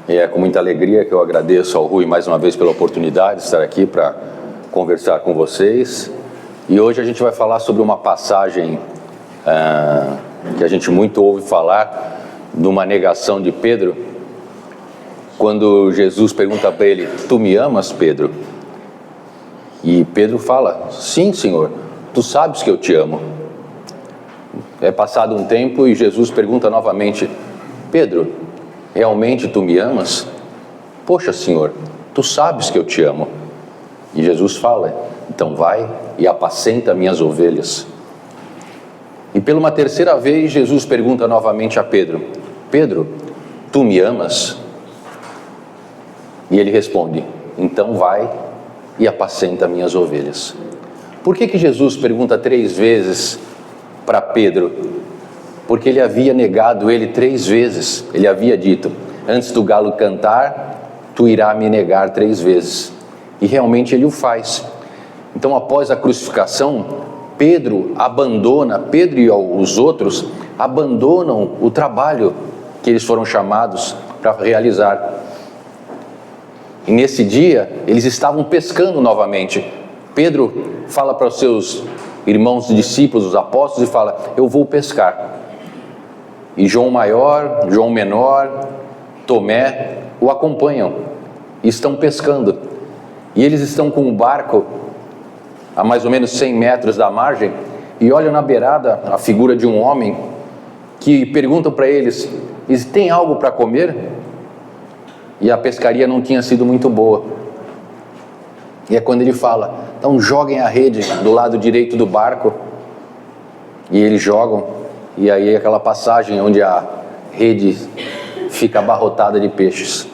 E é com muita alegria que eu agradeço ao Rui mais uma vez pela oportunidade de estar aqui para conversar com vocês. E hoje a gente vai falar sobre uma passagem que a gente muito ouve falar, de uma negação de Pedro, quando Jesus pergunta para ele: tu me amas, Pedro? E Pedro fala: sim, Senhor, tu sabes que eu te amo. É passado um tempo e Jesus pergunta novamente: Pedro, realmente tu me amas? Poxa, Senhor, tu sabes que eu te amo. E Jesus fala: então vai e apacenta minhas ovelhas. E pela uma terceira vez Jesus pergunta novamente a Pedro: Pedro, tu me amas? E ele responde: então vai e apacenta minhas ovelhas. Por que Jesus pergunta 3 vezes para Pedro? Porque ele havia negado ele 3 vezes. Ele havia dito: antes do galo cantar, tu irás me negar 3 vezes. E realmente ele o faz. Então, após a crucificação, Pedro e os outros abandonam o trabalho que eles foram chamados para realizar. E nesse dia, eles estavam pescando novamente. Pedro fala para os seus irmãos discípulos, os apóstolos, e fala: eu vou pescar. E João Maior, João Menor, Tomé o acompanham e estão pescando. E eles estão com o barco a mais ou menos 100 metros da margem e olham na beirada a figura de um homem que perguntam para eles: tem algo para comer? E a pescaria não tinha sido muito boa. E é quando ele fala: então joguem a rede do lado direito do barco. E eles jogam, e aí é aquela passagem onde a rede fica abarrotada de peixes.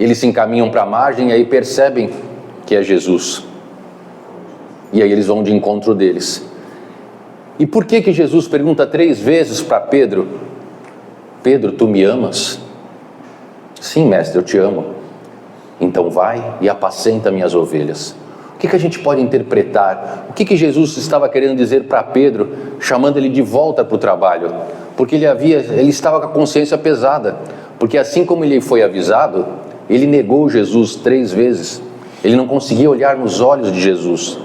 Eles se encaminham para a margem e aí percebem que é Jesus. E aí eles vão de encontro deles. E por que Jesus pergunta 3 vezes para Pedro: Pedro, tu me amas? Sim, mestre, eu te amo. Então vai e apacenta minhas ovelhas. O que a gente pode interpretar? O que Jesus estava querendo dizer para Pedro, chamando ele de volta para o trabalho? Porque ele estava com a consciência pesada. Porque assim como ele foi avisado, ele negou Jesus 3 vezes. Ele não conseguia olhar nos olhos de Jesus.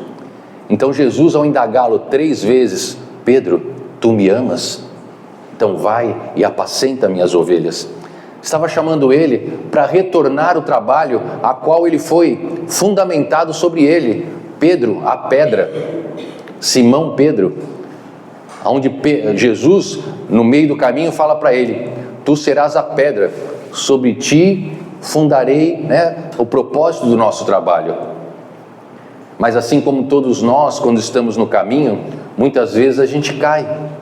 Então Jesus, ao indagá-lo 3 vezes: Pedro, tu me amas? Então vai e apacenta minhas ovelhas. Estava chamando ele para retornar o trabalho a qual ele foi fundamentado sobre ele. Pedro, a pedra. Simão Pedro. Onde Jesus, no meio do caminho, fala para ele: tu serás a pedra, sobre ti fundarei, o propósito do nosso trabalho. Mas assim como todos nós, quando estamos no caminho, muitas vezes a gente cai.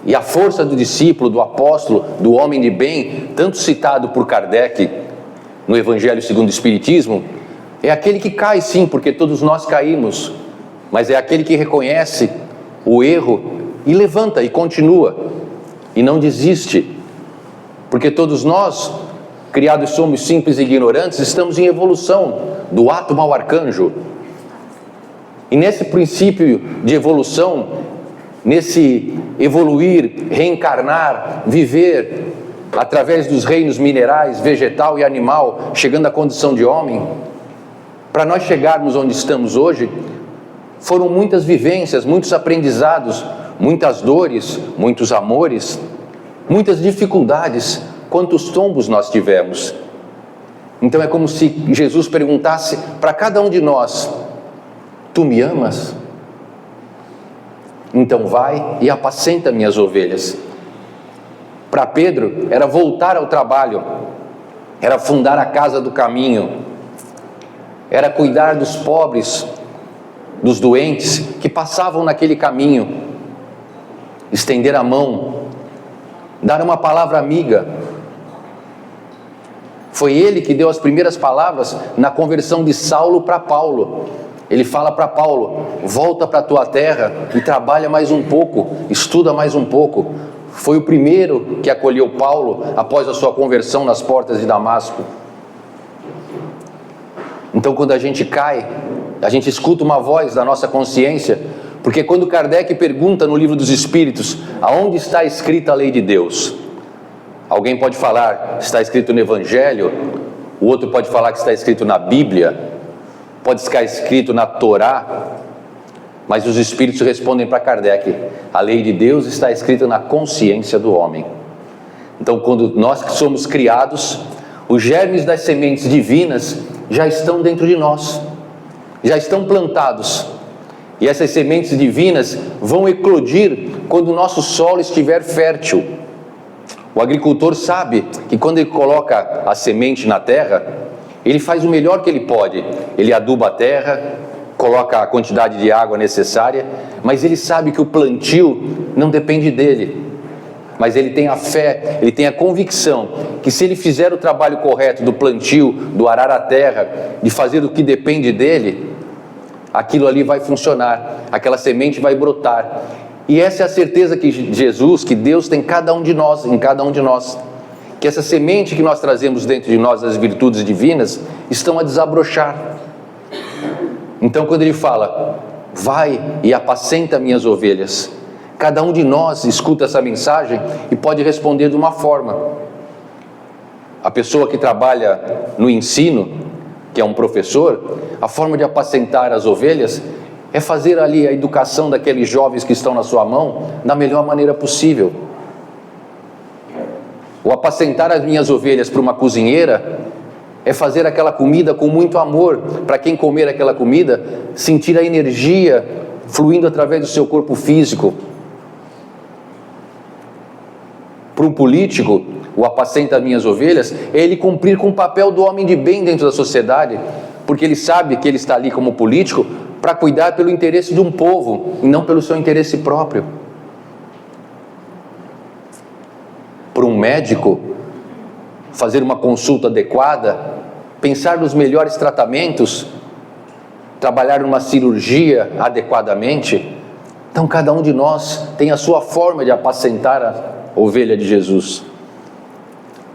E a força do discípulo, do apóstolo, do homem de bem, tanto citado por Kardec no Evangelho segundo o Espiritismo, é aquele que cai sim, porque todos nós caímos, mas é aquele que reconhece o erro e levanta e continua, e não desiste, porque todos nós, criados somos simples e ignorantes, estamos em evolução, do átomo ao arcanjo. E nesse princípio de evolução, nesse evoluir, reencarnar, viver através dos reinos minerais, vegetal e animal, chegando à condição de homem, para nós chegarmos onde estamos hoje, foram muitas vivências, muitos aprendizados, muitas dores, muitos amores, muitas dificuldades, quantos tombos nós tivemos. Então é como se Jesus perguntasse para cada um de nós: tu me amas? Então vai e apacenta minhas ovelhas. Para Pedro era voltar ao trabalho, era fundar a casa do caminho, era cuidar dos pobres, dos doentes que passavam naquele caminho, estender a mão, dar uma palavra amiga. Foi ele que deu as primeiras palavras na conversão de Saulo para Paulo. Ele fala para Paulo: volta para a tua terra e trabalha mais um pouco, estuda mais um pouco. Foi o primeiro que acolheu Paulo após a sua conversão nas portas de Damasco. Então, quando a gente cai, a gente escuta uma voz da nossa consciência, porque quando Kardec pergunta no Livro dos Espíritos: aonde está escrita a lei de Deus? Alguém pode falar que está escrito no Evangelho, o outro pode falar que está escrito na Bíblia, pode estar escrito na Torá, mas os Espíritos respondem para Kardec: a lei de Deus está escrita na consciência do homem. Então, quando nós que somos criados, os germes das sementes divinas já estão dentro de nós, já estão plantados, e essas sementes divinas vão eclodir quando o nosso solo estiver fértil. O agricultor sabe que quando ele coloca a semente na terra, ele faz o melhor que ele pode. Ele aduba a terra, coloca a quantidade de água necessária, mas ele sabe que o plantio não depende dele. Mas ele tem a fé, ele tem a convicção que se ele fizer o trabalho correto do plantio, do arar a terra, de fazer o que depende dele, aquilo ali vai funcionar, aquela semente vai brotar. E essa é a certeza que Jesus, que Deus tem em cada um de nós, que essa semente que nós trazemos dentro de nós, as virtudes divinas, estão a desabrochar. Então, quando ele fala: vai e apacenta minhas ovelhas, cada um de nós escuta essa mensagem e pode responder de uma forma. A pessoa que trabalha no ensino, que é um professor, a forma de apacentar as ovelhas é fazer ali a educação daqueles jovens que estão na sua mão da melhor maneira possível. O apacentar as minhas ovelhas para uma cozinheira é fazer aquela comida com muito amor, para quem comer aquela comida sentir a energia fluindo através do seu corpo físico. Para um político, o apacenta as minhas ovelhas é ele cumprir com o papel do homem de bem dentro da sociedade, porque ele sabe que ele está ali como político para cuidar pelo interesse de um povo e não pelo seu interesse próprio. Para um médico, fazer uma consulta adequada, pensar nos melhores tratamentos, trabalhar numa cirurgia adequadamente. Então, cada um de nós tem a sua forma de apacentar a ovelha de Jesus.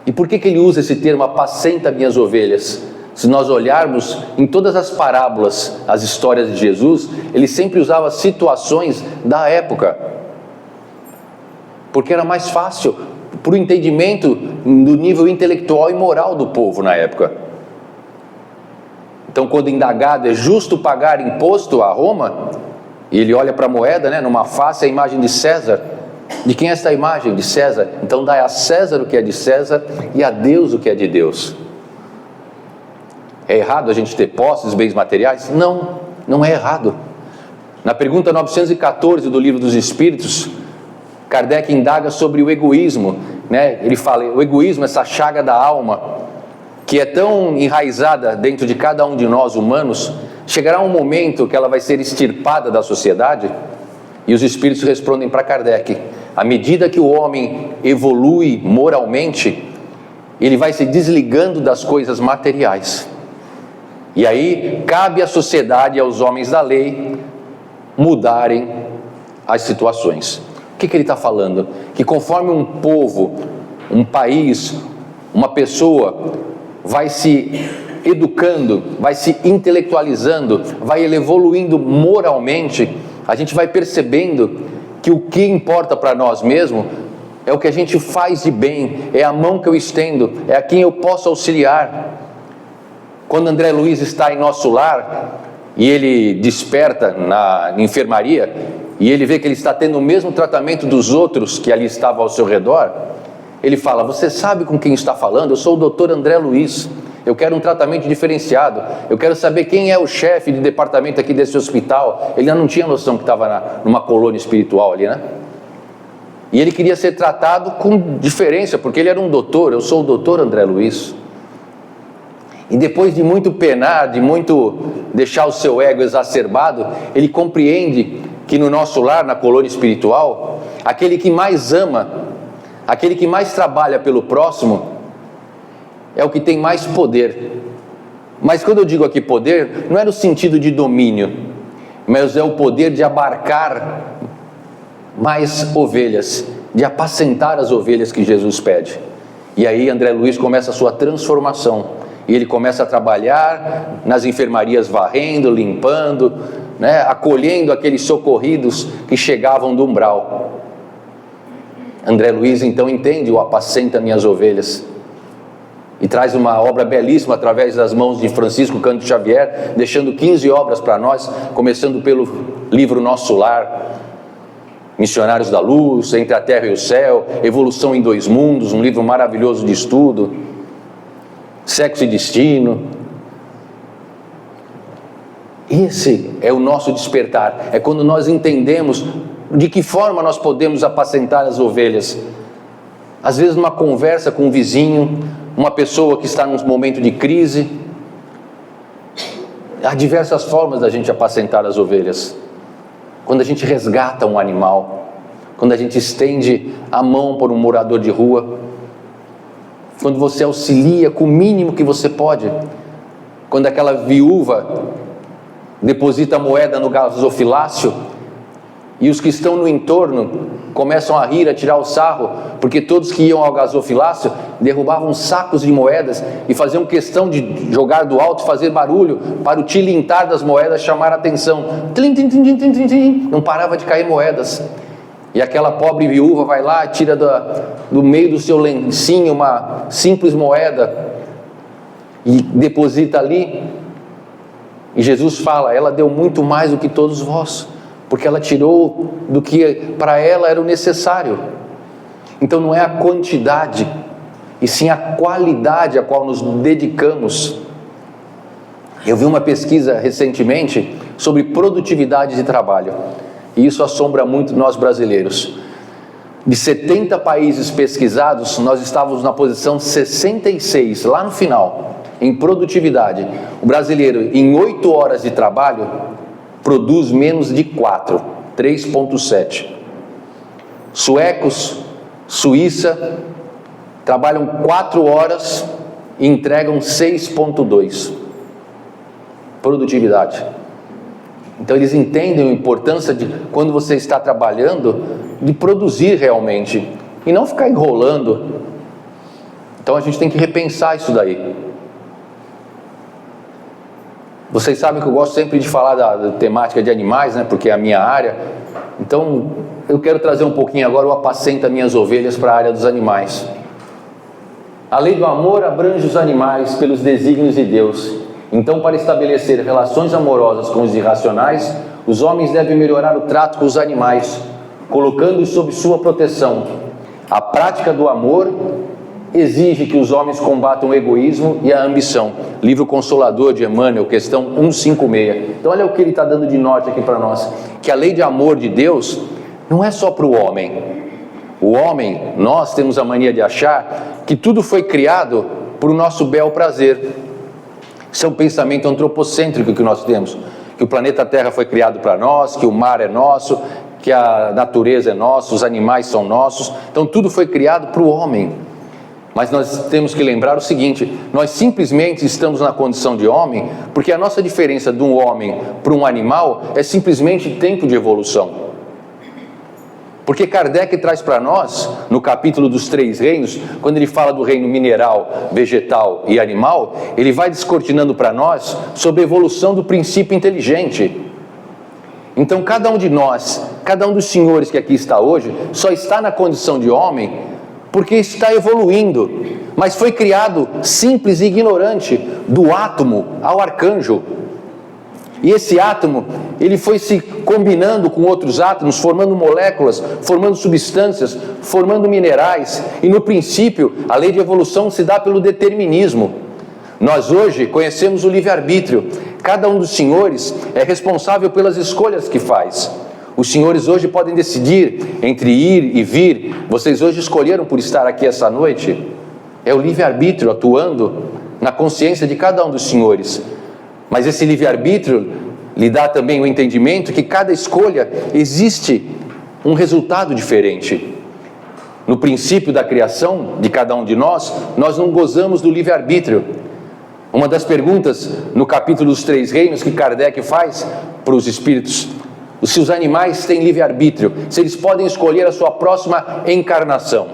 E por que ele usa esse termo, apacenta minhas ovelhas? Se nós olharmos em todas as parábolas, as histórias de Jesus, ele sempre usava situações da época, porque era mais fácil para o entendimento do nível intelectual e moral do povo na época. Então, quando indagado, é justo pagar imposto a Roma? E ele olha para a moeda, numa face a imagem de César. De quem é esta imagem? De César. Então dai a César o que é de César e a Deus o que é de Deus. É errado a gente ter posses, bens materiais? Não, não é errado. Na pergunta 914 do Livro dos Espíritos, Kardec indaga sobre o egoísmo, Ele fala: o egoísmo, essa chaga da alma, que é tão enraizada dentro de cada um de nós humanos, chegará um momento que ela vai ser extirpada da sociedade? E os Espíritos respondem para Kardec: à medida que o homem evolui moralmente, ele vai se desligando das coisas materiais. E aí cabe à sociedade e aos homens da lei mudarem as situações. O que ele está falando? Que conforme um povo, um país, uma pessoa vai se educando, vai se intelectualizando, vai evoluindo moralmente, a gente vai percebendo que o que importa para nós mesmos é o que a gente faz de bem, é a mão que eu estendo, é a quem eu posso auxiliar. Quando André Luiz está em nosso lar e ele desperta na enfermaria e ele vê que ele está tendo o mesmo tratamento dos outros que ali estavam ao seu redor, ele fala: você sabe com quem está falando? Eu sou o doutor André Luiz, eu quero um tratamento diferenciado, eu quero saber quem é o chefe de departamento aqui desse hospital. Ele ainda não tinha noção que estava numa colônia espiritual ali, E ele queria ser tratado com diferença, porque ele era um doutor. Eu sou o doutor André Luiz. E depois de muito penar, de muito deixar o seu ego exacerbado, ele compreende que no nosso lar, na colônia espiritual, aquele que mais ama, aquele que mais trabalha pelo próximo, é o que tem mais poder. Mas quando eu digo aqui poder, não é no sentido de domínio, mas é o poder de abarcar mais ovelhas, de apacentar as ovelhas que Jesus pede. E aí André Luiz começa a sua transformação, e ele começa a trabalhar nas enfermarias, varrendo, limpando, acolhendo aqueles socorridos que chegavam do umbral. André Luiz então entende o Apacenta Minhas Ovelhas e traz uma obra belíssima através das mãos de Francisco Cândido Xavier, deixando 15 obras para nós, começando pelo livro Nosso Lar, Missionários da Luz, Entre a Terra e o Céu, Evolução em Dois Mundos, um livro maravilhoso de estudo, Sexo e Destino. Esse é o nosso despertar, é quando nós entendemos de que forma nós podemos apacentar as ovelhas. Às vezes numa conversa com um vizinho, uma pessoa que está num momento de crise. Há diversas formas da gente apacentar as ovelhas. Quando a gente resgata um animal, quando a gente estende a mão por um morador de rua, quando você auxilia com o mínimo que você pode, quando aquela viúva deposita a moeda no gasofilácio e os que estão no entorno começam a rir, a tirar o sarro, porque todos que iam ao gasofilácio derrubavam sacos de moedas e faziam questão de jogar do alto, fazer barulho para o tilintar das moedas chamar a atenção. Tlim, tlim, tlim, tlim, tlim, tlim. Não parava de cair moedas. E aquela pobre viúva vai lá, tira do meio do seu lencinho uma simples moeda e deposita ali. E Jesus fala, ela deu muito mais do que todos vós, porque ela tirou do que para ela era o necessário. Então não é a quantidade, e sim a qualidade a qual nos dedicamos. Eu vi uma pesquisa recentemente sobre produtividade de trabalho, e isso assombra muito nós brasileiros. De 70 países pesquisados, nós estávamos na posição 66, lá no final, em produtividade. O brasileiro, em 8 horas de trabalho, produz menos de 4, 3,7. Suecos, Suíça, trabalham 4 horas e entregam 6,2. Produtividade. Então eles entendem a importância de, quando você está trabalhando, de produzir realmente, e não ficar enrolando. Então a gente tem que repensar isso daí. Vocês sabem que eu gosto sempre de falar da temática de animais, né? Porque é a minha área. Então, eu quero trazer um pouquinho agora o Apacenta Minhas Ovelhas para a área dos animais. A lei do amor abrange os animais pelos desígnios de Deus. Então, para estabelecer relações amorosas com os irracionais, os homens devem melhorar o trato com os animais, colocando-os sob sua proteção. A prática do amor exige que os homens combatam o egoísmo e a ambição. Livro Consolador de Emmanuel, questão 156. Então olha o que ele está dando de norte aqui para nós, que a lei de amor de Deus não é só para o homem. O homem, nós temos a mania de achar que tudo foi criado para o nosso bel prazer. Isso é um pensamento antropocêntrico que nós temos, que o planeta Terra foi criado para nós, que o mar é nosso, que a natureza é nossa, os animais são nossos. Então tudo foi criado para o homem. Mas nós temos que lembrar o seguinte, nós simplesmente estamos na condição de homem, porque a nossa diferença de um homem para um animal é simplesmente tempo de evolução. Porque Kardec traz para nós, no capítulo dos 3 reinos, quando ele fala do reino mineral, vegetal e animal, ele vai descortinando para nós sobre a evolução do princípio inteligente. Então cada um de nós, cada um dos senhores que aqui está hoje, só está na condição de homem porque está evoluindo, mas foi criado simples e ignorante, do átomo ao arcanjo. E esse átomo, ele foi se combinando com outros átomos, formando moléculas, formando substâncias, formando minerais. E no princípio, a lei de evolução se dá pelo determinismo. Nós hoje conhecemos o livre-arbítrio. Cada um dos senhores é responsável pelas escolhas que faz. Os senhores hoje podem decidir entre ir e vir. Vocês hoje escolheram por estar aqui essa noite. É o livre-arbítrio atuando na consciência de cada um dos senhores. Mas esse livre-arbítrio lhe dá também o entendimento que cada escolha existe um resultado diferente. No princípio da criação de cada um de nós, nós não gozamos do livre-arbítrio. Uma das perguntas no capítulo dos 3 reinos que Kardec faz para os espíritos: se os animais têm livre-arbítrio, se eles podem escolher a sua próxima encarnação.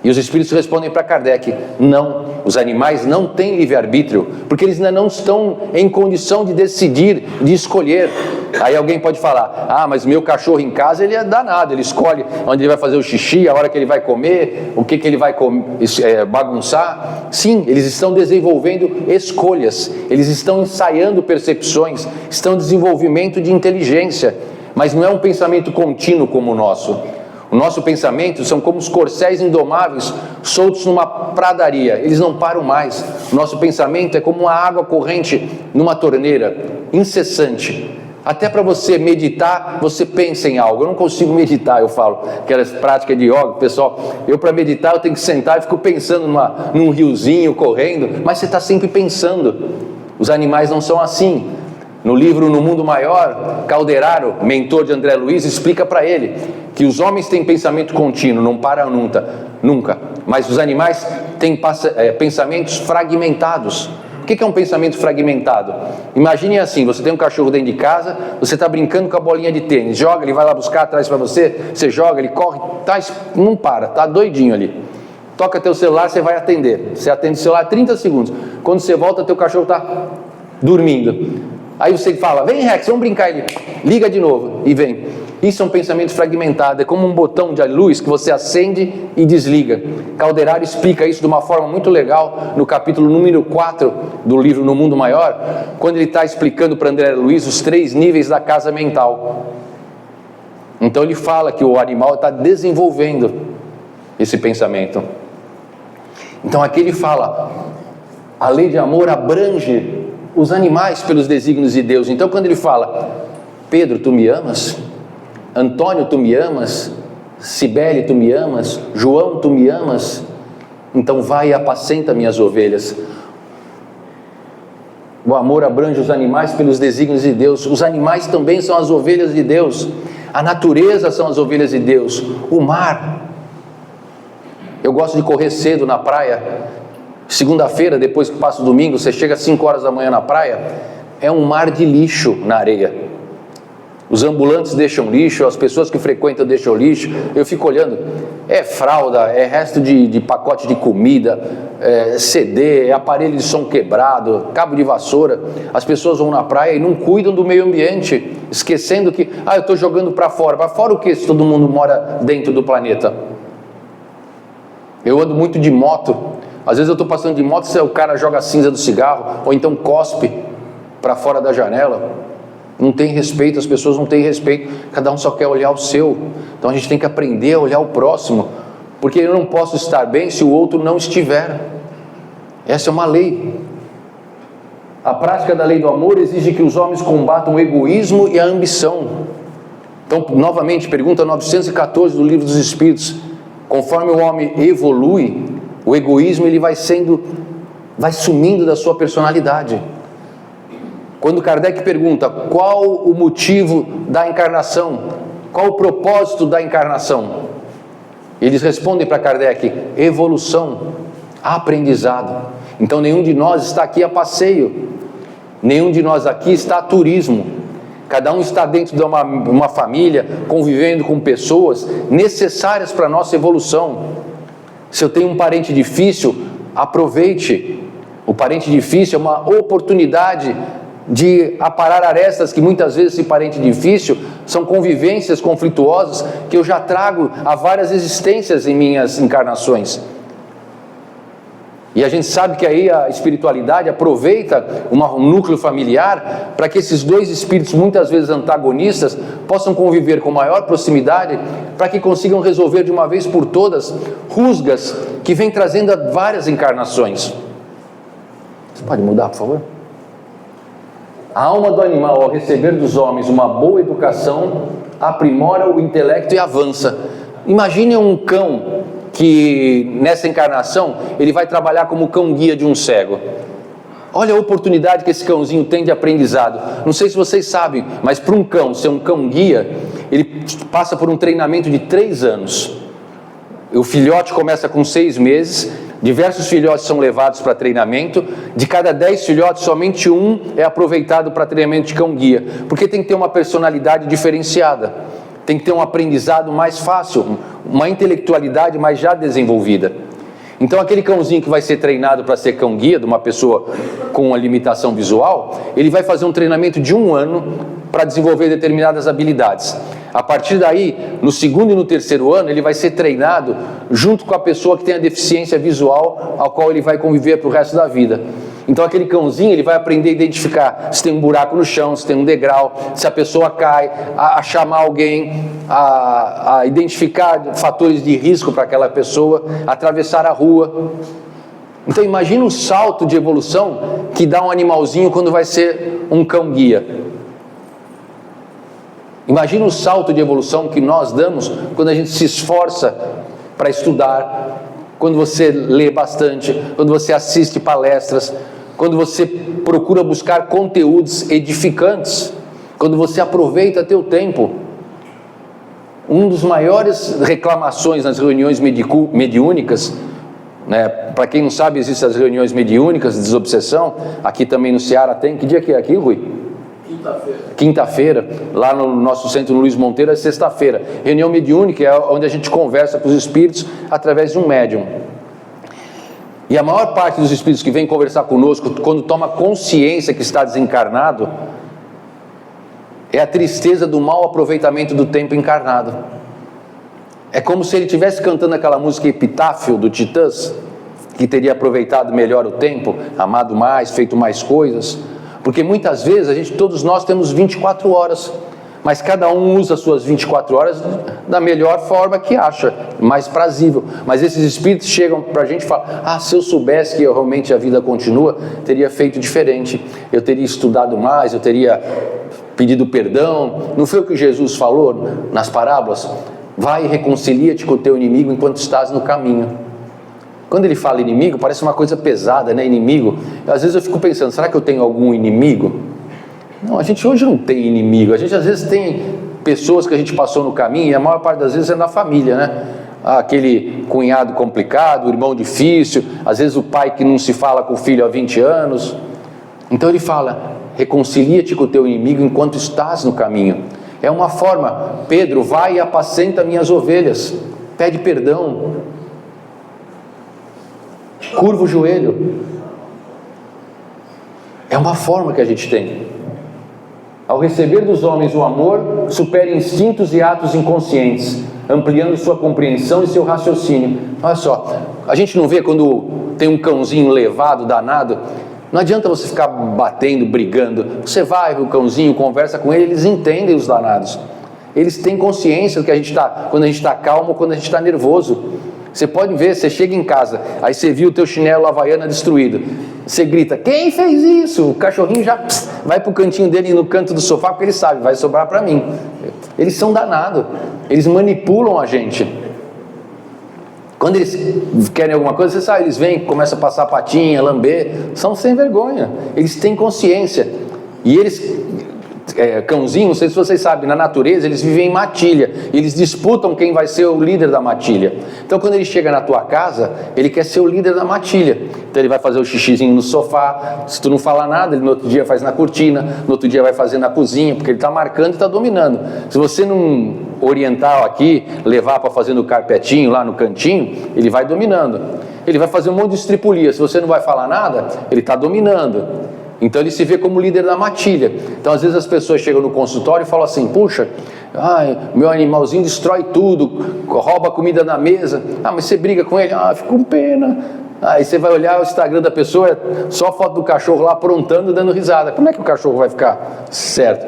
E os espíritos respondem para Kardec: não, os animais não têm livre-arbítrio, porque eles ainda não estão em condição de decidir, de escolher. Aí alguém pode falar: ah, mas meu cachorro em casa, ele é danado, ele escolhe onde ele vai fazer o xixi, a hora que ele vai comer, o que ele vai bagunçar. Sim, eles estão desenvolvendo escolhas, eles estão ensaiando percepções, estão em desenvolvimento de inteligência, mas não é um pensamento contínuo como o nosso. O nosso pensamento são como os corcéis indomáveis soltos numa pradaria, eles não param mais. O nosso pensamento é como uma água corrente numa torneira, incessante. Até para você meditar, você pensa em algo. Eu não consigo meditar, eu falo, aquelas práticas de yoga, pessoal, eu para meditar eu tenho que sentar e fico pensando num riozinho correndo, mas você está sempre pensando. Os animais não são assim. No livro No Mundo Maior, Calderaro, mentor de André Luiz, explica para ele que os homens têm pensamento contínuo, não param nunca, mas os animais têm pensamentos fragmentados. O que é um pensamento fragmentado? Imagine assim: você tem um cachorro dentro de casa, você está brincando com a bolinha de tênis, joga, ele vai lá buscar, traz para você, você joga, ele corre, não para, está doidinho ali. Toca teu celular, você vai atender, você atende o celular 30 segundos, quando você volta, teu cachorro está dormindo. Aí você fala: vem Rex, vamos brincar. Ele liga de novo e vem. Isso é um pensamento fragmentado, é como um botão de luz que você acende e desliga. Calderaro explica isso de uma forma muito legal no capítulo número 4 do livro No Mundo Maior, quando ele está explicando para André Luiz os 3 níveis da casa mental. Então ele fala que o animal está desenvolvendo esse pensamento. Então aqui ele fala: a lei de amor abrange os animais pelos desígnios de Deus. Então quando ele fala: Pedro, tu me amas? Antônio, tu me amas? Cibele, tu me amas? João, tu me amas? Então vai e apacenta minhas ovelhas. O amor abrange os animais pelos desígnios de Deus. Os animais também são as ovelhas de Deus. A natureza são as ovelhas de Deus. O mar. Eu gosto de correr cedo na praia. Segunda-feira, depois que passa o domingo, você chega às 5 horas da manhã na praia, é um mar de lixo na areia. Os ambulantes deixam lixo, as pessoas que frequentam deixam lixo. Eu fico olhando, é fralda, é resto de pacote de comida, é CD, é aparelho de som quebrado, cabo de vassoura. As pessoas vão na praia e não cuidam do meio ambiente, esquecendo que, eu estou jogando para fora. Para fora o que se todo mundo mora dentro do planeta? Eu ando muito de moto. Às vezes eu estou passando de moto, o cara joga a cinza do cigarro, ou então cospe para fora da janela. Não tem respeito, as pessoas não têm respeito, cada um só quer olhar o seu. Então a gente tem que aprender a olhar o próximo, porque eu não posso estar bem se o outro não estiver. Essa é uma lei. A prática da lei do amor exige que os homens combatam o egoísmo e a ambição. Então, novamente, pergunta 914 do Livro dos Espíritos: conforme o homem evolui, o egoísmo ele vai sumindo da sua personalidade. Quando Kardec pergunta qual o motivo da encarnação, qual o propósito da encarnação, eles respondem para Kardec: evolução, aprendizado. Então nenhum de nós está aqui a passeio, nenhum de nós aqui está a turismo. Cada um está dentro de uma família, convivendo com pessoas necessárias para a nossa evolução. Se eu tenho um parente difícil, aproveite. O parente difícil é uma oportunidade de aparar arestas que muitas vezes esse parente difícil são convivências conflituosas que eu já trago há várias existências em minhas encarnações. E a gente sabe que aí a espiritualidade aproveita um núcleo familiar para que esses dois espíritos, muitas vezes antagonistas, possam conviver com maior proximidade, para que consigam resolver de uma vez por todas rusgas que vêm trazendo a várias encarnações. Você pode mudar, por favor? A alma do animal, ao receber dos homens uma boa educação, aprimora o intelecto e avança. Imagine um cão que nessa encarnação ele vai trabalhar como cão-guia de um cego. Olha a oportunidade que esse cãozinho tem de aprendizado. Não sei se vocês sabem, mas para um cão ser um cão-guia, ele passa por um treinamento de 3 anos. O filhote começa com 6 meses, diversos filhotes são levados para treinamento, de cada 10 filhotes, somente um é aproveitado para treinamento de cão-guia, porque tem que ter uma personalidade diferenciada, tem que ter um aprendizado mais fácil, uma intelectualidade mais já desenvolvida. Então aquele cãozinho que vai ser treinado para ser cão-guia de uma pessoa com uma limitação visual, ele vai fazer um treinamento de 1 ano para desenvolver determinadas habilidades. A partir daí, no 2º e no 3º ano, ele vai ser treinado junto com a pessoa que tem a deficiência visual, ao qual ele vai conviver para o resto da vida. Então aquele cãozinho, ele vai aprender a identificar se tem um buraco no chão, se tem um degrau, se a pessoa cai, a chamar alguém, a identificar fatores de risco para aquela pessoa, atravessar a rua. Então imagina o salto de evolução que dá um animalzinho quando vai ser um cão-guia. Imagina o salto de evolução que nós damos quando a gente se esforça para estudar, quando você lê bastante, quando você assiste palestras, quando você procura buscar conteúdos edificantes, quando você aproveita teu tempo. Um dos maiores reclamações nas reuniões mediúnicas, né? Para quem não sabe, existem as reuniões mediúnicas de desobsessão, aqui também no Ceará tem. Que dia que é aqui, Rui? Quinta-feira, lá no nosso centro no Luiz Monteiro é sexta-feira. Reunião mediúnica é onde a gente conversa com os espíritos através de um médium. E a maior parte dos espíritos que vêm conversar conosco, quando toma consciência que está desencarnado, é a tristeza do mau aproveitamento do tempo encarnado. É como se ele estivesse cantando aquela música Epitáfio do Titãs, que teria aproveitado melhor o tempo, amado mais, feito mais coisas. Porque muitas vezes todos nós temos 24 horas, mas cada um usa as suas 24 horas da melhor forma que acha, mais prazível. Mas esses espíritos chegam para a gente e falam: se eu soubesse que realmente a vida continua, teria feito diferente, eu teria estudado mais, eu teria pedido perdão. Não foi o que Jesus falou nas parábolas? Vai e reconcilia-te com o teu inimigo enquanto estás no caminho. Quando ele fala inimigo, parece uma coisa pesada, né? Inimigo. Às vezes eu fico pensando, será que eu tenho algum inimigo? Não, a gente hoje não tem inimigo. A gente às vezes tem pessoas que a gente passou no caminho, e a maior parte das vezes é na família, né? Aquele cunhado complicado, o irmão difícil, às vezes o pai que não se fala com o filho há 20 anos. Então ele fala: reconcilia-te com o teu inimigo enquanto estás no caminho. É uma forma: Pedro, vai e apacenta minhas ovelhas, pede perdão, curva o joelho. É uma forma que a gente tem. Ao receber dos homens o amor, supera instintos e atos inconscientes, ampliando sua compreensão e seu raciocínio. Olha só, a gente não vê quando tem um cãozinho levado, danado. Não adianta você ficar batendo, brigando. Você vai, o cãozinho, conversa com ele, eles entendem os danados. Eles têm consciência do que a gente está, quando a gente está calmo ou quando a gente está nervoso. Você pode ver, você chega em casa, aí você viu o teu chinelo Havaiana destruído. Você grita: quem fez isso? O cachorrinho já vai para o cantinho dele, no canto do sofá, porque ele sabe, vai sobrar para mim. Eles são danados, eles manipulam a gente. Quando eles querem alguma coisa, você sabe, eles vêm, começam a passar patinha, lamber, são sem vergonha. Eles têm consciência. E eles, cãozinho, não sei se vocês sabem, na natureza eles vivem em matilha. Eles disputam quem vai ser o líder da matilha. Então quando ele chega na tua casa, ele quer ser o líder da matilha. Então ele vai fazer o xixizinho no sofá. Se tu não falar nada, ele no outro dia faz na cortina, no outro dia vai fazer na cozinha, porque ele está marcando e está dominando. Se você não orientar aqui, levar para fazer no carpetinho, lá no cantinho, ele vai dominando. Ele vai fazer um monte de estripulia. Se você não vai falar nada, ele está dominando. Então ele se vê como líder da matilha. Então às vezes as pessoas chegam no consultório e falam assim: puxa, meu animalzinho destrói tudo, rouba a comida na mesa. Mas você briga com ele? Fico com pena. Aí você vai olhar o Instagram da pessoa, é só foto do cachorro lá aprontando, dando risada. Como é que o cachorro vai ficar certo?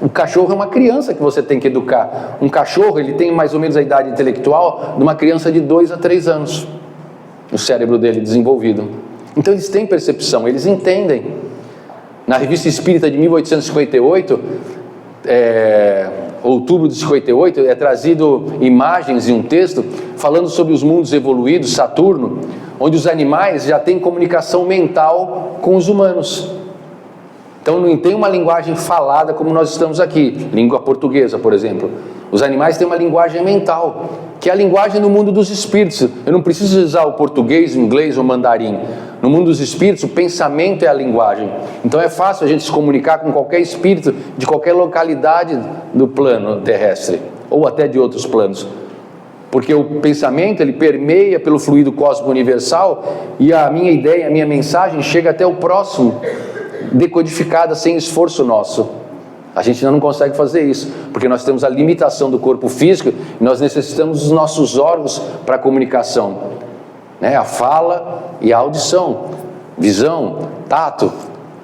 O cachorro é uma criança que você tem que educar. Um cachorro, ele tem mais ou menos a idade intelectual de uma criança de 2 a 3 anos. O cérebro dele desenvolvido. Então eles têm percepção, eles entendem. Na Revista Espírita de 1858, outubro de 58, é trazido imagens e um texto falando sobre os mundos evoluídos, Saturno, onde os animais já têm comunicação mental com os humanos. Então não tem uma linguagem falada como nós estamos aqui, língua portuguesa, por exemplo. Os animais têm uma linguagem mental, que é a linguagem no mundo dos espíritos. Eu não preciso usar o português, o inglês ou o mandarim. No mundo dos espíritos, o pensamento é a linguagem. Então é fácil a gente se comunicar com qualquer espírito de qualquer localidade do plano terrestre, ou até de outros planos. porque o pensamento ele permeia pelo fluido cósmico universal e a minha ideia, a minha mensagem chega até o próximo, decodificada sem esforço nosso. A gente ainda não consegue fazer isso, porque nós temos a limitação do corpo físico e nós necessitamos dos nossos órgãos para a comunicação, né? A fala e a audição, visão, tato.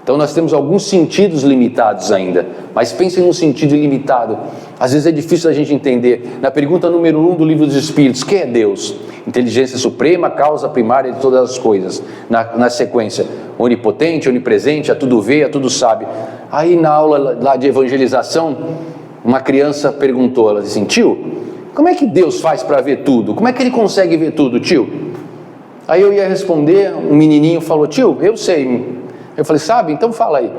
Então nós temos alguns sentidos limitados ainda, mas pensem num sentido ilimitado. Às vezes é difícil a gente entender. Na pergunta número 1 do Livro dos Espíritos, quem é Deus? Inteligência suprema, causa primária de todas as coisas. Na sequência, onipotente, onipresente, a tudo vê, a tudo sabe. Aí na aula lá de evangelização, uma criança perguntou, ela disse assim, tio, como é que Deus faz para ver tudo? Como é que ele consegue ver tudo, tio? Aí eu ia responder, um menininho falou, tio, eu sei. Eu falei, sabe? Então fala aí.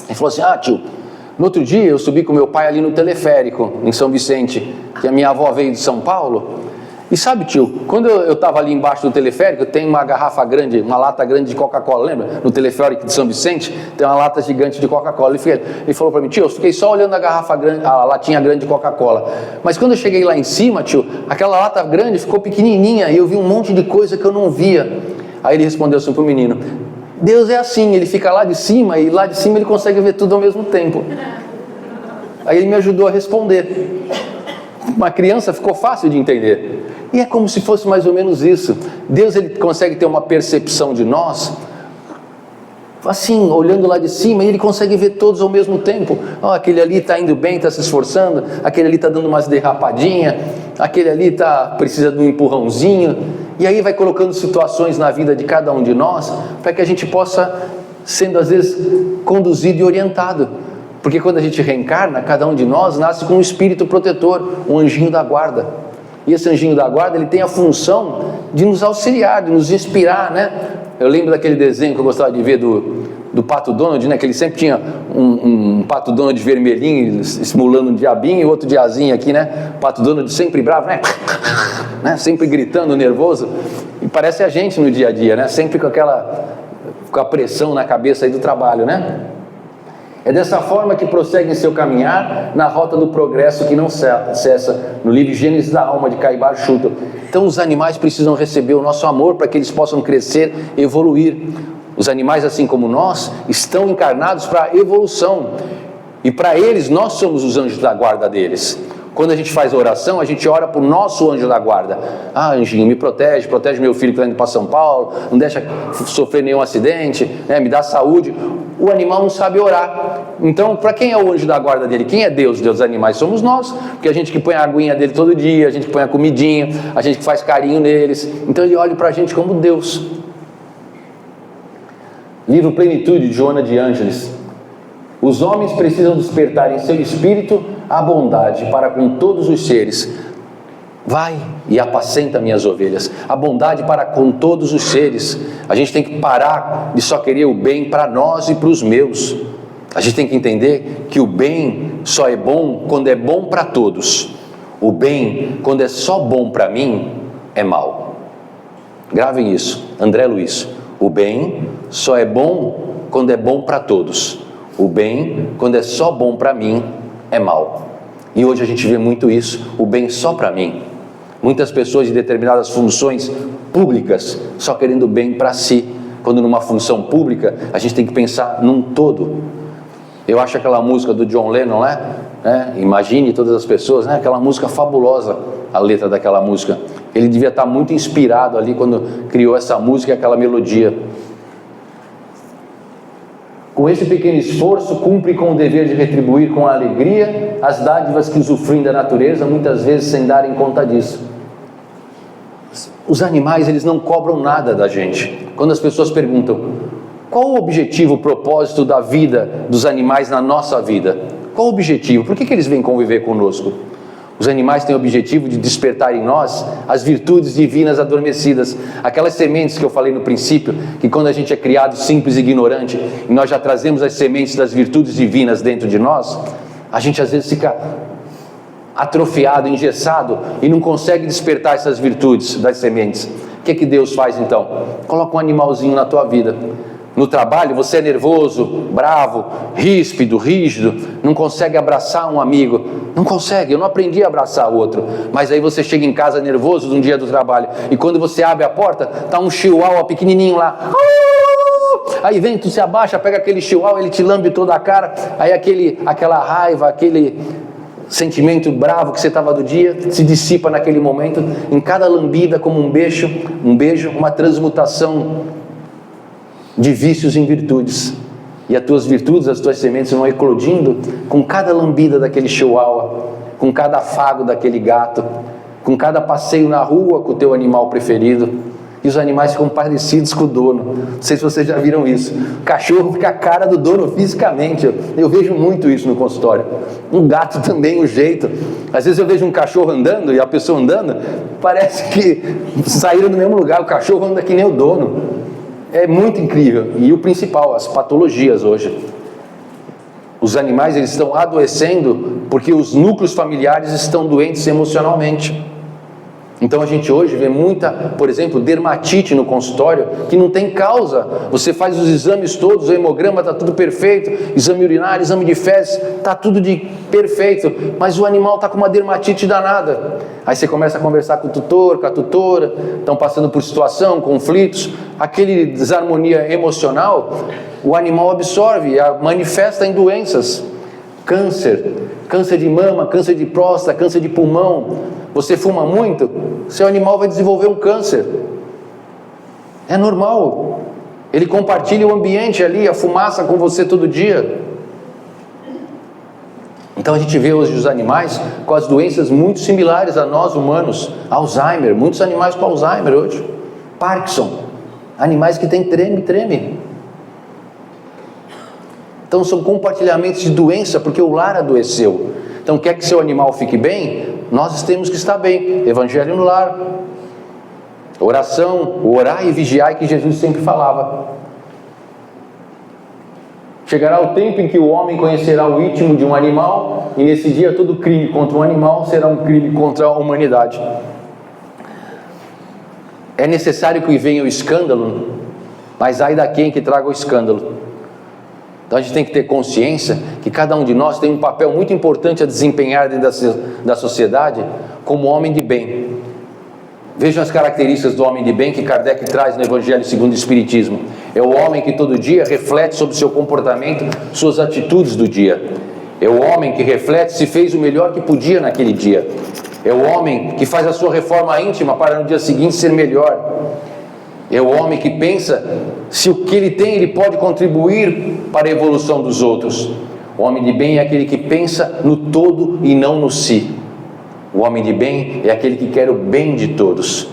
Ele falou assim, tio, no outro dia eu subi com meu pai ali no teleférico, em São Vicente, que a minha avó veio de São Paulo. E sabe, tio, quando eu estava ali embaixo do teleférico, tem uma garrafa grande, uma lata grande de Coca-Cola, lembra? No teleférico de São Vicente, tem uma lata gigante de Coca-Cola. Ele falou para mim, tio, eu fiquei só olhando a garrafa grande, a latinha grande de Coca-Cola. Mas quando eu cheguei lá em cima, tio, aquela lata grande ficou pequenininha e eu vi um monte de coisa que eu não via. Aí ele respondeu assim para o menino, Deus é assim, ele fica lá de cima e lá de cima ele consegue ver tudo ao mesmo tempo. Aí ele me ajudou a responder. Uma criança ficou fácil de entender. E é como se fosse mais ou menos isso. Deus ele consegue ter uma percepção de nós, assim, olhando lá de cima, e ele consegue ver todos ao mesmo tempo. Aquele ali está indo bem, está se esforçando, aquele ali está dando umas derrapadinhas, aquele ali precisa de um empurrãozinho. E aí vai colocando situações na vida de cada um de nós, para que a gente possa, sendo às vezes conduzido e orientado. Porque quando a gente reencarna, cada um de nós nasce com um espírito protetor, um anjinho da guarda. E esse anjinho da guarda, ele tem a função de nos auxiliar, de nos inspirar, né? Eu lembro daquele desenho que eu gostava de ver do Pato Donald, né? Que ele sempre tinha um Pato Donald vermelhinho, simulando um diabinho, e outro diazinho aqui, né? Pato Donald sempre bravo, né? Sempre gritando, nervoso. E parece a gente no dia a dia, né? Sempre com a pressão na cabeça aí do trabalho, né? É dessa forma que prossegue em seu caminhar na rota do progresso que não cessa, no livro Gênesis da Alma, de Caibar Schutel. Então os animais precisam receber o nosso amor para que eles possam crescer, evoluir. Os animais, assim como nós, estão encarnados para a evolução. E para eles, nós somos os anjos da guarda deles. Quando a gente faz a oração, a gente ora para o nosso anjo da guarda. Anjinho, me protege meu filho que está indo para São Paulo, não deixa sofrer nenhum acidente, né, me dá saúde. O animal não sabe orar. Então, para quem é o anjo da guarda dele? Quem é Deus? Deus dos animais somos nós, porque a gente que põe a aguinha dele todo dia, a gente que põe a comidinha, a gente que faz carinho neles. Então ele olha para a gente como Deus. Livro Plenitude, de Joana de Ângeles. Os homens precisam despertar em seu espírito a bondade para com todos os seres. Vai e apacenta minhas ovelhas. A bondade para com todos os seres. A gente tem que parar de só querer o bem para nós e para os meus. A gente tem que entender que o bem só é bom quando é bom para todos. O bem, quando é só bom para mim, é mal. Gravem isso, André Luiz. O bem só é bom quando é bom para todos. O bem, quando é só bom para mim, é mal. E hoje a gente vê muito isso, o bem só para mim. Muitas pessoas de determinadas funções públicas só querendo o bem para si, quando numa função pública a gente tem que pensar num todo. Eu acho aquela música do John Lennon, né? Imagine todas as pessoas, né? Aquela música fabulosa, a letra daquela música. Ele devia estar muito inspirado ali quando criou essa música e aquela melodia. Com esse pequeno esforço, cumpre com o dever de retribuir com alegria as dádivas que usufruem da natureza, muitas vezes sem darem conta disso. Os animais, eles não cobram nada da gente. Quando as pessoas perguntam, qual o objetivo, o propósito da vida dos animais na nossa vida? Qual o objetivo? Por que eles vêm conviver conosco? Os animais têm o objetivo de despertar em nós as virtudes divinas adormecidas, aquelas sementes que eu falei no princípio, que quando a gente é criado simples e ignorante, e nós já trazemos as sementes das virtudes divinas dentro de nós, a gente às vezes fica atrofiado, engessado, e não consegue despertar essas virtudes das sementes. O que Deus faz então? Coloca um animalzinho na tua vida, No trabalho você é nervoso, bravo, ríspido, rígido, não consegue abraçar um amigo. Não consegue, eu não aprendi a abraçar o outro. Mas aí você chega em casa nervoso num dia do trabalho, e quando você abre a porta, tá um chihuahua pequenininho lá. Aí vem, tu se abaixa, pega aquele chihuahua, ele te lambe toda a cara. Aí aquela raiva, aquele sentimento bravo que você estava do dia, se dissipa naquele momento. Em cada lambida, como um beijo, uma transmutação de vícios em virtudes, e as tuas virtudes, as tuas sementes vão eclodindo com cada lambida daquele chihuahua, com cada afago daquele gato, com cada passeio na rua com o teu animal preferido. E os animais ficam parecidos com o dono. Não sei se vocês já viram isso. O cachorro fica a cara do dono fisicamente. Eu vejo muito isso no consultório. Um gato também, o jeito. Às vezes eu vejo um cachorro andando e a pessoa andando, parece que saíram do mesmo lugar. O cachorro anda que nem o dono. É muito incrível. E o principal, as patologias hoje. Os animais, eles estão adoecendo porque os núcleos familiares estão doentes emocionalmente. Então a gente hoje vê muita, por exemplo, dermatite no consultório, que não tem causa. Você faz os exames todos, o hemograma está tudo perfeito, exame urinário, exame de fezes, está tudo perfeito, mas o animal está com uma dermatite danada. Aí você começa a conversar com o tutor, com a tutora, estão passando por situação, conflitos, aquele desarmonia emocional, o animal absorve, manifesta em doenças. Câncer de mama, câncer de próstata, câncer de pulmão. Você fuma muito, seu animal vai desenvolver um câncer. É normal. Ele compartilha o ambiente ali, a fumaça com você todo dia. Então a gente vê hoje os animais com as doenças muito similares a nós humanos. Alzheimer, muitos animais com Alzheimer hoje. Parkinson, animais que têm treme. Então são compartilhamentos de doença porque o lar adoeceu. Então quer que seu animal fique bem? Nós temos que estar bem. Evangelho no lar, oração, orar e vigiar, que Jesus sempre falava. Chegará o tempo em que o homem conhecerá o íntimo de um animal, e nesse dia todo crime contra um animal será um crime contra a humanidade. É necessário que venha o escândalo, mas ai daquele que traga o escândalo. Então a gente tem que ter consciência que cada um de nós tem um papel muito importante a desempenhar dentro da sociedade como homem de bem. Vejam as características do homem de bem que Kardec traz no Evangelho segundo o Espiritismo. É o homem que todo dia reflete sobre o seu comportamento, suas atitudes do dia. É o homem que reflete se fez o melhor que podia naquele dia. É o homem que faz a sua reforma íntima para no dia seguinte ser melhor. É o homem que pensa se o que ele tem ele pode contribuir para a evolução dos outros. O homem de bem é aquele que pensa no todo e não no si. O homem de bem é aquele que quer o bem de todos.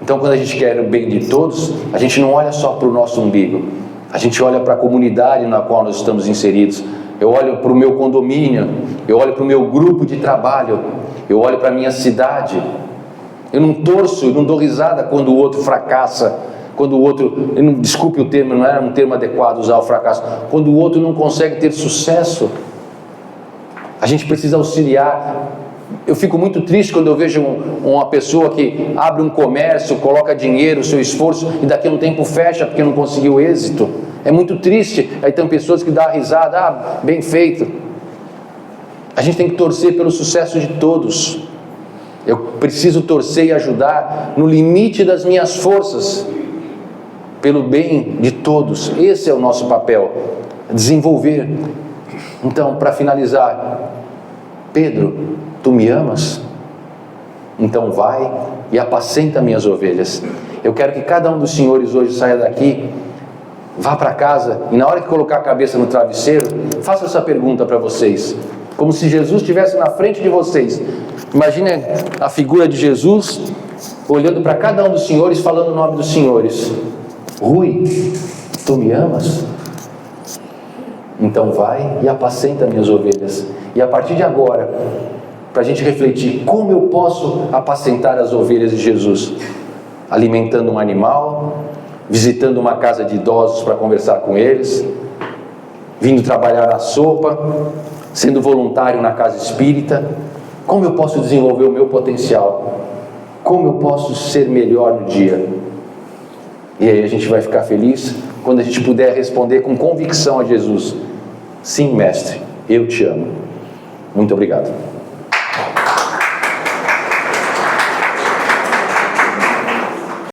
Então quando a gente quer o bem de todos, a gente não olha só para o nosso umbigo. A gente olha para a comunidade na qual nós estamos inseridos. Eu olho para o meu condomínio, eu olho para o meu grupo de trabalho, eu olho para a minha cidade. Eu não torço, eu não dou risada quando o outro fracassa, quando o outro, desculpe o termo, não era um termo adequado usar o fracasso, quando o outro não consegue ter sucesso. A gente precisa auxiliar. Eu fico muito triste quando eu vejo uma pessoa que abre um comércio, coloca dinheiro, seu esforço, e daqui a um tempo fecha porque não conseguiu êxito. É muito triste. Aí tem pessoas que dão risada, bem feito. A gente tem que torcer pelo sucesso de todos. Eu preciso torcer e ajudar no limite das minhas forças, pelo bem de todos. Esse é o nosso papel, desenvolver. Então, para finalizar, Pedro, tu me amas? Então vai e apacenta minhas ovelhas. Eu quero que cada um dos senhores hoje saia daqui, vá para casa e na hora que colocar a cabeça no travesseiro, faça essa pergunta para vocês, como se Jesus estivesse na frente de vocês. Imagine a figura de Jesus olhando para cada um dos senhores, falando o nome dos senhores. Rui, tu me amas? Então vai e apacenta minhas ovelhas. E a partir de agora, para a gente refletir, como eu posso apacentar as ovelhas de Jesus? Alimentando um animal, visitando uma casa de idosos para conversar com eles, vindo trabalhar na sopa, sendo voluntário na casa espírita. Como eu posso desenvolver o meu potencial? Como eu posso ser melhor no dia? E aí a gente vai ficar feliz quando a gente puder responder com convicção a Jesus: sim, mestre, eu te amo. Muito obrigado.